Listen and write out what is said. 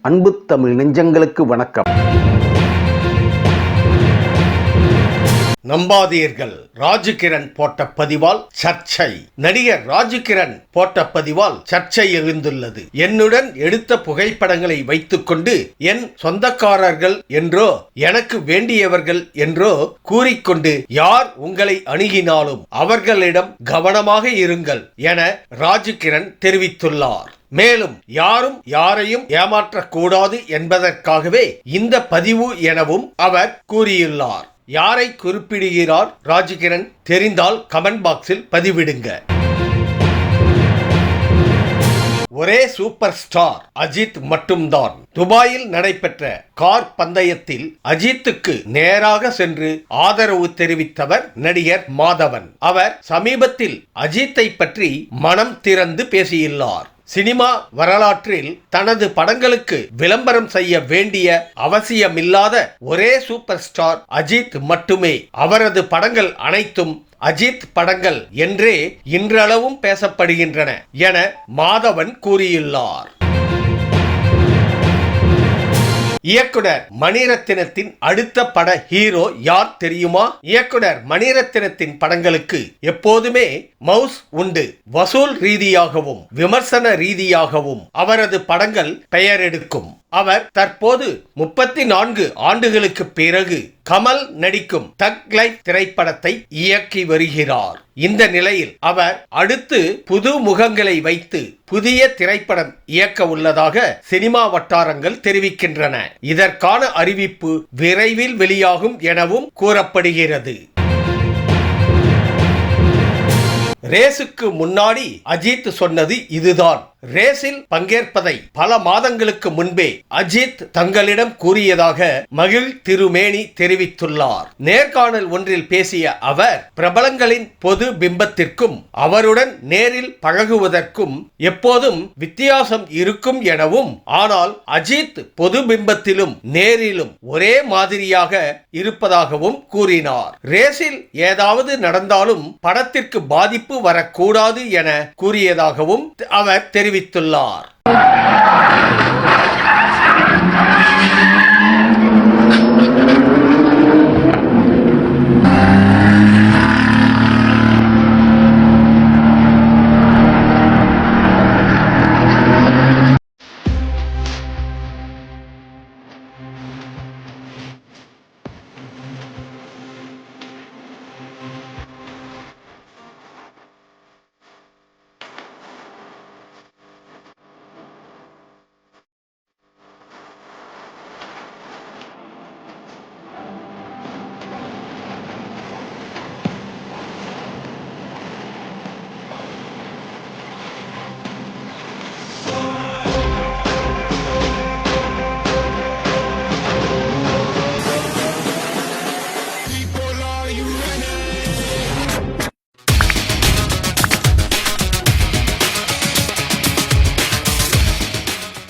அன்பு தமிழ் நெஞ்சங்களுக்கு வணக்கம். நம்பாதீர்கள். ராஜ்கிரண் போட்ட பதிவால் சர்ச்சை. நடிகர் ராஜ்கிரண் போட்ட பதிவால் சர்ச்சை எழுந்துள்ளது. என்னுடன் எடுத்த புகைப்படங்களை வைத்துக்கொண்டு என் சொந்தக்காரர்கள் என்றோ எனக்கு வேண்டியவர்கள் என்றோ கூறிக்கொண்டு யார் உங்களை அணுகினாலும் அவர்களிடம் கவனமாக இருங்கள் என ராஜ்கிரண் தெரிவித்துள்ளார். மேலும் யாரும் யாரையும் ஏமாற்றக்கூடாது என்பதற்காகவே இந்த பதிவு எனவும் அவர் கூறியுள்ளார். யாரை குறிப்பிடுகிறார் ராஜ்கிரண்? தெரிந்தால் கமெண்ட் பாக்ஸில் பதிவிடுங்க. ஒரே சூப்பர் ஸ்டார் அஜித் மட்டும்தான். துபாயில் நடைபெற்ற கார் பந்தயத்தில் அஜித்துக்கு நேராக சென்று ஆதரவு தெரிவித்தவர் நடிகர் மாதவன். அவர் சமீபத்தில் அஜித்தை பற்றி மனம் திறந்து பேசியுள்ளார். சினிமா வரலாற்றில் தனது படங்களுக்கு விளம்பரம் செய்ய வேண்டிய அவசியமில்லாத ஒரே சூப்பர் ஸ்டார் அஜித் மட்டுமே. அவரது படங்கள் அனைத்தும் அஜித் படங்கள் என்றே இன்றளவும் பேசப்படுகின்றன என மாதவன் கூறியுள்ளார். இயக்குனர் மணிரத்னத்தின் அடுத்த பட ஹீரோ யார் தெரியுமா? இயக்குனர் மணிரத்னத்தின் படங்களுக்கு எப்போதுமே மவுஸ் உண்டு. வசூல் ரீதியாகவும் விமர்சன ரீதியாகவும் அவரது படங்கள் பெயர் எடுக்கும். அவர் தற்போது 34 ஆண்டுகளுக்கு பிறகு கமல் நடிக்கும் தக் லைஃப் திரைப்படத்தை இயக்கி வருகிறார். இந்த நிலையில் அவர் அடுத்து புது முகங்களை வைத்து புதிய திரைப்படம் இயக்க உள்ளதாக சினிமா வட்டாரங்கள் தெரிவிக்கின்றன. இதற்கான அறிவிப்பு விரைவில் வெளியாகும் எனவும் கூறப்படுகிறது. ரேசுக்கு முன்னாடி அஜித் சொன்னது இதுதான். ரேஸில் பங்கேற்பதை பல மாதங்களுக்கு முன்பே அஜித் தங்களிடம் கூறியதாக மகிழ் திருமேனி தெரிவித்துள்ளார். நேர்காணல் ஒன்றில் பேசிய அவர் பிரபலங்களின் பொது பிம்பத்திற்கும் அவருடன் நேரில் பழகுவதற்கும் எப்போதும் வித்தியாசம் இருக்கும் எனவும், ஆனால் அஜித் பொது பிம்பத்திலும் நேரிலும் ஒரே மாதிரியாக இருப்பதாகவும் கூறினார். ரேஸில் ஏதாவது நடந்தாலும் படத்திற்கு பாதிப்பு வரக்கூடாது என கூறியதாகவும் அவர் தெரிவித்துள்ளார்.